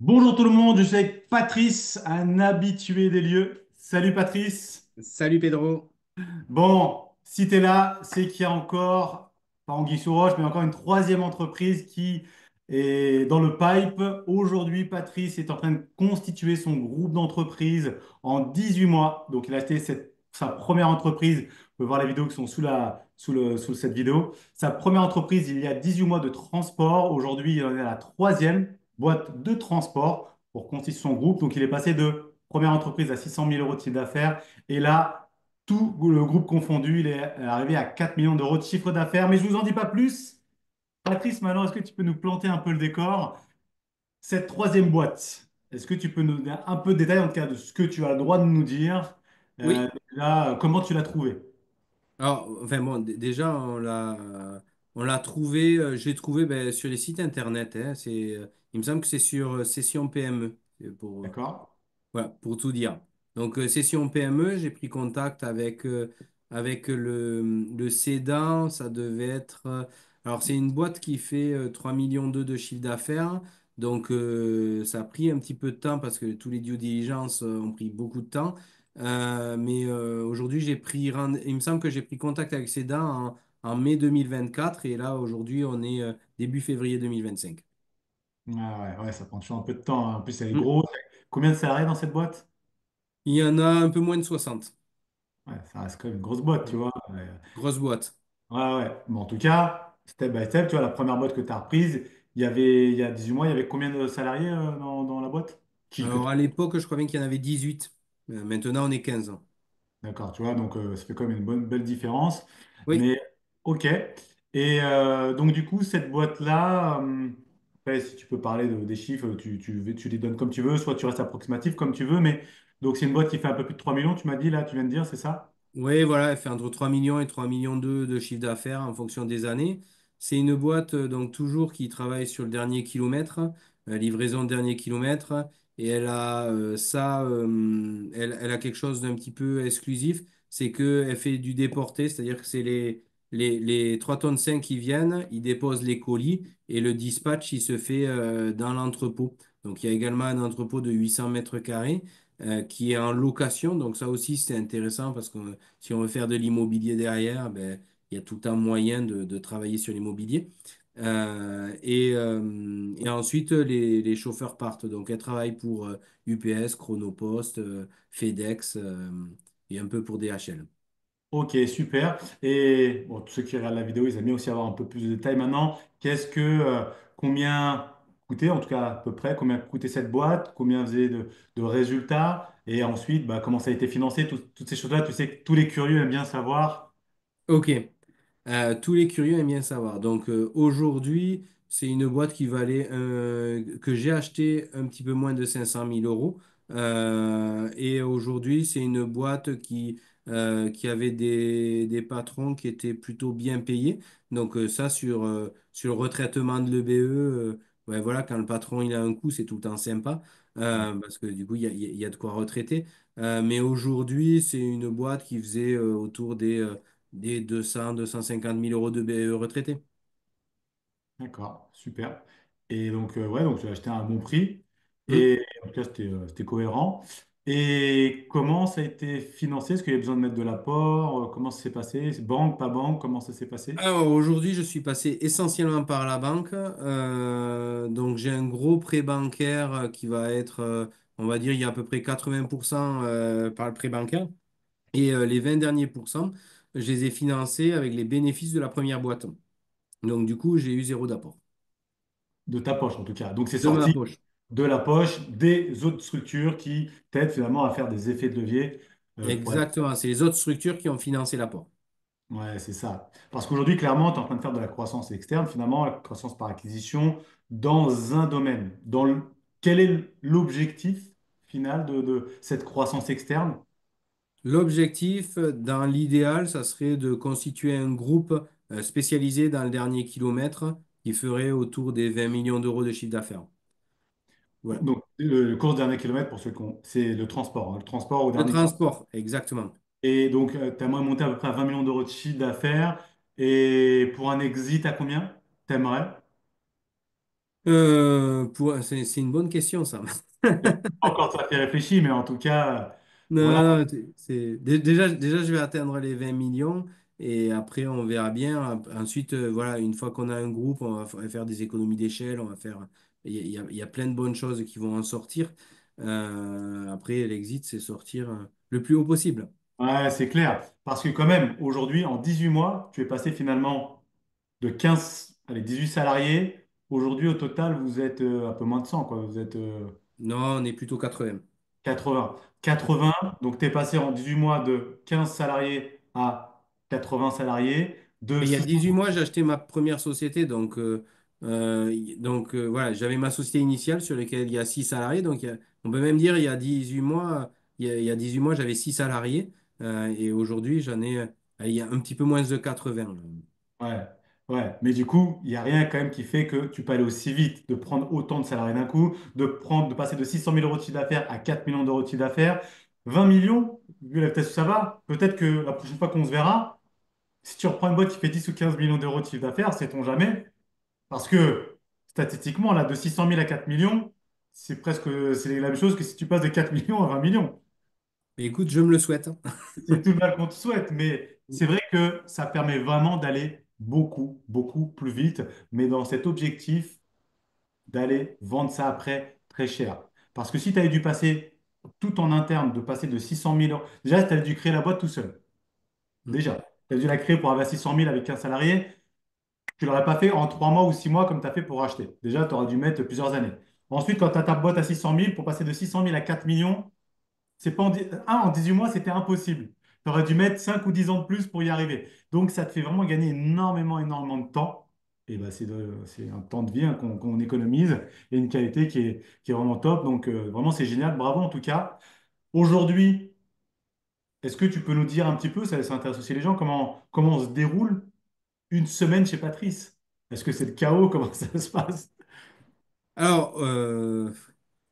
Bonjour tout le monde, je suis avec Patrice, un habitué des lieux. Salut Patrice. Salut Pedro. Bon, si tu es là, c'est qu'il y a encore, pas anguille sous roche, mais encore une troisième entreprise qui est dans le pipe. Aujourd'hui, Patrice est en train de constituer son groupe d'entreprises en 18 mois. Donc, il a acheté sa première entreprise. Vous pouvez voir les vidéos qui sont sous cette vidéo. Sa première entreprise, il y a 18 mois de transport. Aujourd'hui, il en est à la troisième boîte de transport pour constituer son groupe. Donc, il est passé de première entreprise à 600 000 euros de chiffre d'affaires. Et là, tout le groupe confondu, il est arrivé à 4 millions d'euros de chiffre d'affaires. Mais je ne vous en dis pas plus. Patrice, maintenant, est-ce que tu peux nous planter un peu le décor? Cette troisième boîte, est-ce que tu peux nous donner un peu de détails en tout cas de ce que tu as le droit de nous dire? Oui, Déjà, comment tu l'as trouvé? alors, enfin bon, déjà, on l'a trouvé, je l'ai trouvé ben, sur les sites internet. Hein, il me semble que c'est sur Session PME, D'accord? voilà, pour tout dire. Donc, Session PME, j'ai pris contact avec le cédant. Ça devait être. Alors, c'est une boîte qui fait 3 millions de chiffre d'affaires. Donc, ça a pris un petit peu de temps parce que tous les due diligence ont pris beaucoup de temps. Mais aujourd'hui, il me semble que j'ai pris contact avec cédant en mai 2024. Et là, aujourd'hui, on est début février 2025. Ah ouais, ouais, ça prend toujours un peu de temps, hein. En plus, elle est Mm. grosse. Combien de salariés dans cette boîte? Il y en a un peu moins de 60. Ouais, ça reste quand même une grosse boîte, tu Ouais. vois. Grosse boîte. Ouais, ouais. Mais en tout cas, step by step, tu vois, la première boîte que tu as reprise, il y a 18 mois, il y avait combien de salariés dans la boîte? Que Alors, à l'époque, je crois bien qu'il y en avait 18. Maintenant, on est 15. D'accord, tu vois, donc ça fait quand même une belle différence. Oui, Mais ok. Et donc du coup, cette boîte-là, après, si tu peux parler des chiffres, tu les donnes comme tu veux, soit tu restes approximatif comme tu veux, mais donc c'est une boîte qui fait un peu plus de 3 millions, tu m'as dit, là, tu viens de dire, c'est ça? oui, voilà, elle fait entre 3 millions et 3 millions de chiffre d'affaires en fonction des années. C'est une boîte, donc toujours qui travaille sur le dernier kilomètre, livraison de dernier kilomètre. Et elle a quelque chose d'un petit peu exclusif, c'est qu'elle fait du déporté, c'est-à-dire que c'est les 3 tonnes 5 qui viennent, ils déposent les colis et le dispatch, il se fait dans l'entrepôt. Donc il y a également un entrepôt de 800 mètres carrés qui est en location. Donc ça aussi, c'est intéressant parce que si on veut faire de l'immobilier derrière, ben, il y a tout un moyen de travailler sur l'immobilier. Et ensuite, les chauffeurs partent. Donc, elles travaillent pour UPS, Chronopost, FedEx et un peu pour DHL. Ok, super. Et bon, tous ceux qui regardent la vidéo, ils aiment bien aussi avoir un peu plus de détails maintenant. Combien coûtait, en tout cas à peu près, combien coûtait cette boîte, combien faisait de résultats, et ensuite, bah, comment ça a été financé, toutes ces choses-là. Tu sais que tous les curieux aiment bien savoir. OK. Tous les curieux aiment bien savoir. Donc aujourd'hui, c'est une boîte que j'ai acheté un petit peu moins de 500 000 euros. Et aujourd'hui, c'est une boîte qui avait des patrons qui étaient plutôt bien payés. Donc ça, sur le retraitement de l'EBE, ouais, voilà, quand le patron il a un coup, c'est tout le temps sympa. Parce que du coup, il y a de quoi retraiter. Mais aujourd'hui, c'est une boîte qui faisait autour des 200 250 000 euros de BE retraités. D'accord, super. Et donc, ouais, donc tu as acheté à un bon prix. Hmm. Et en tout cas, c'était cohérent. Et comment ça a été financé? Est-ce qu'il y a besoin de mettre de l'apport? Comment ça s'est passé? Banque, pas banque? Comment ça s'est passé? Alors aujourd'hui, je suis passé essentiellement par la banque. Donc j'ai un gros prêt bancaire qui va être, on va dire, il y a à peu près 80% par le prêt bancaire. Et les 20 derniers pourcents, je les ai financés avec les bénéfices de la première boîte. Donc du coup, j'ai eu zéro d'apport. De ta poche, en tout cas. Donc, c'est De ma sorti poche. de la poche des autres structures qui t'aident finalement à faire des effets de levier pour être. Exactement, c'est les autres structures qui ont financé l'apport. Ouais, c'est ça. Parce qu'aujourd'hui, clairement, tu es en train de faire de la croissance externe, finalement, la croissance par acquisition dans un domaine. Quel est l'objectif final de cette croissance externe? L'objectif, dans l'idéal, ça serait de constituer un groupe spécialisé dans le dernier kilomètre qui ferait autour des 20 millions d'euros de chiffre d'affaires. Voilà. Donc, le course dernier kilomètre, pour ceux qui ont, c'est le transport, hein, le transport au Le dernier kilomètre. transport, exactement. Et donc, tu aimerais monter à peu près à 20 millions d'euros de chiffre d'affaires. Et pour un exit, à combien? T'aimerais? C'est une bonne question, ça. Encore ça fait réfléchir, mais en tout cas, voilà. Non, déjà, je vais atteindre les 20 millions et après, on verra bien. Ensuite, voilà, une fois qu'on a un groupe, on va faire des économies d'échelle. On va faire. Il y a plein de bonnes choses qui vont en sortir. Après, l'exit, c'est sortir le plus haut possible. Ouais, c'est clair. Parce que quand même, aujourd'hui, en 18 mois, tu es passé finalement de 15, allez, 18 salariés. Aujourd'hui, au total, vous êtes un peu moins de 100, quoi. Vous êtes Non, on est plutôt 80. 80. 80, donc tu es passé en 18 mois de 15 salariés à 80 salariés, de Mais il y a 600. 18 mois, j'ai acheté ma première société. Voilà, j'avais ma société initiale sur laquelle il y a 6 salariés. On peut même dire il y a 18 mois, il y a 18 mois, j'avais 6 salariés. Et aujourd'hui, il y a un petit peu moins de 80. Ouais, ouais. Mais du coup, il n'y a rien quand même qui fait que tu peux aller aussi vite, de prendre autant de salariés d'un coup, de passer de 600 000 euros de chiffre d'affaires à 4 millions d'euros de chiffre d'affaires. 20 millions, vu la vitesse où ça va, peut-être que la prochaine fois qu'on se verra, si tu reprends une boîte qui fait 10 ou 15 millions d'euros de chiffre d'affaires, sait-on jamais. Parce que statistiquement, là, de 600 000 à 4 millions, c'est la même chose que si tu passes de 4 millions à 20 millions. Mais écoute, je me le souhaite. C'est tout le mal qu'on te souhaite, mais c'est vrai que ça permet vraiment d'aller beaucoup, beaucoup plus vite, mais dans cet objectif d'aller vendre ça après très cher. Parce que si tu avais dû passer tout en interne, de passer de 600 000 euros, déjà, tu avais dû créer la boîte tout seul. Déjà, tu as dû la créer pour avoir 600 000 avec un salarié. Tu ne l'aurais pas fait en 3 mois ou 6 mois comme tu as fait pour acheter. Déjà, tu aurais dû mettre plusieurs années. Ensuite, quand tu as ta boîte à 600 000, pour passer de 600 000 à 4 millions, c'est pas en 18 mois, c'était impossible. Tu aurais dû mettre 5 ou 10 ans de plus pour y arriver. Donc, ça te fait vraiment gagner énormément, énormément de temps. Et ben, c'est un temps de vie hein, qu'on économise et une qualité qui est vraiment top. Donc, vraiment, c'est génial. Bravo en tout cas. Aujourd'hui, est-ce que tu peux nous dire un petit peu, ça intéresse aussi les gens, comment se déroule une semaine chez Patrice? Est-ce que c'est le chaos? Comment ça se passe? Alors,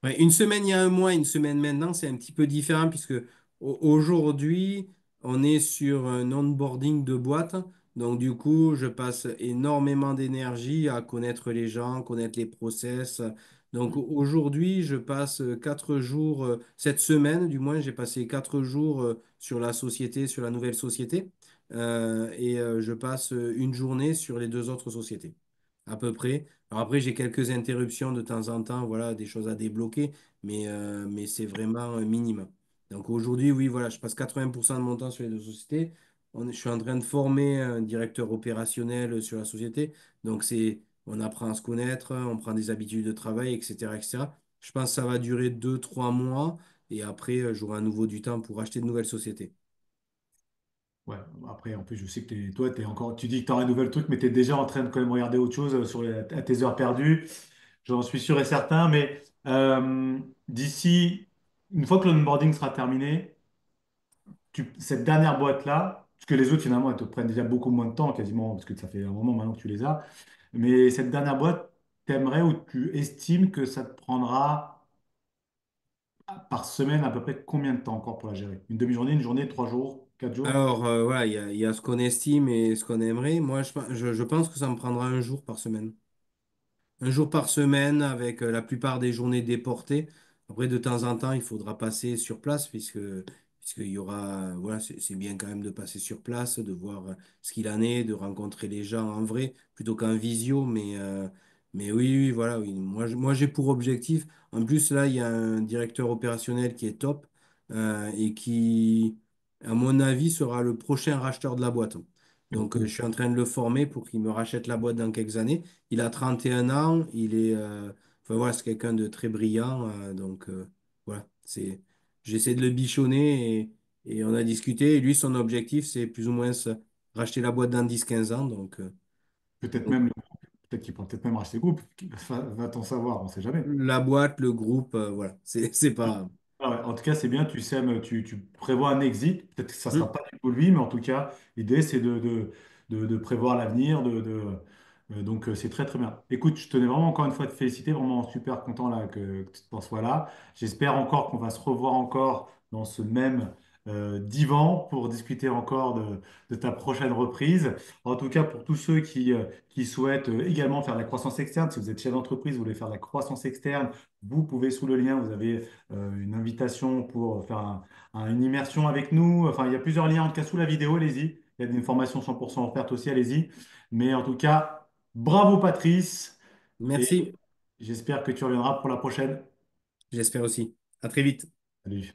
ouais, une semaine il y a un mois, une semaine maintenant, c'est un petit peu différent puisque aujourd'hui, on est sur un onboarding de boîte. Donc, du coup, je passe énormément d'énergie à connaître les gens, connaître les process. Donc, aujourd'hui, je passe 4 jours, cette semaine, du moins, j'ai passé 4 jours sur la société, sur la nouvelle société. Je passe une journée sur les deux autres sociétés, à peu près. Alors après, j'ai quelques interruptions de temps en temps, voilà, des choses à débloquer, mais c'est vraiment un minimum. Donc aujourd'hui, oui, voilà, je passe 80% de mon temps sur les deux sociétés. Je suis en train de former un directeur opérationnel sur la société. On apprend à se connaître, on prend des habitudes de travail, etc., etc. Je pense que ça va durer 2, 3 mois et après, j'aurai à nouveau du temps pour acheter de nouvelles sociétés. Ouais, après, en plus, je sais que toi, tu dis que tu auras un nouvel truc, mais tu es déjà en train de quand même regarder autre chose à tes heures perdues. J'en suis sûr et certain, mais d'ici, une fois que l'onboarding sera terminé, cette dernière boîte-là, parce que les autres, finalement, elles te prennent déjà beaucoup moins de temps, quasiment, parce que ça fait un moment maintenant que tu les as, mais cette dernière boîte, t'aimerais ou tu estimes que ça te prendra par semaine à peu près combien de temps encore pour la gérer? Une demi-journée, une journée, 3 jours, 4 jours? Alors, voilà, il y a ce qu'on estime et ce qu'on aimerait. Moi, je pense que ça me prendra un jour par semaine. Un jour par semaine avec la plupart des journées déportées. Après, de temps en temps, il faudra passer sur place puisqu'il y aura, voilà, c'est bien quand même de passer sur place, de voir ce qu'il en est, de rencontrer les gens en vrai plutôt qu'en visio. Mais oui, oui, voilà, oui. Moi, j'ai pour objectif. En plus, là, il y a un directeur opérationnel qui est top et qui, à mon avis, sera le prochain racheteur de la boîte. Donc, je suis en train de le former pour qu'il me rachète la boîte dans quelques années. Il a 31 ans, enfin voilà, c'est quelqu'un de très brillant, voilà, j'essaie de le bichonner et on a discuté. Et lui, son objectif, c'est plus ou moins racheter la boîte dans 10, 15 ans. Peut-être Donc, même, peut-être qu'ils pourront peut-être même racheter le groupe. Va-t-on savoir, on ne sait jamais. la boîte, le groupe, voilà, c'est pas. Ah ouais, en tout cas, c'est bien, tu sais, tu prévois un exit. Peut-être que ça ne Hmm. sera pas du tout lui, mais en tout cas, l'idée, c'est de prévoir l'avenir. Donc, c'est très, très bien. Écoute, je tenais vraiment encore une fois à te féliciter, vraiment super content là, que tu en sois là. J'espère encore qu'on va se revoir encore dans ce même divan pour discuter encore de ta prochaine reprise. En tout cas, pour tous ceux qui souhaitent également faire de la croissance externe, si vous êtes chef d'entreprise, vous voulez faire de la croissance externe, vous pouvez sous le lien, vous avez une invitation pour faire une immersion avec nous. Enfin, il y a plusieurs liens en tout cas sous la vidéo, allez-y. Il y a une formation 100% offerte aussi, allez-y. Mais en tout cas, bravo Patrice et Merci, j'espère que tu reviendras pour la prochaine. j'espère aussi. À très vite. Salut.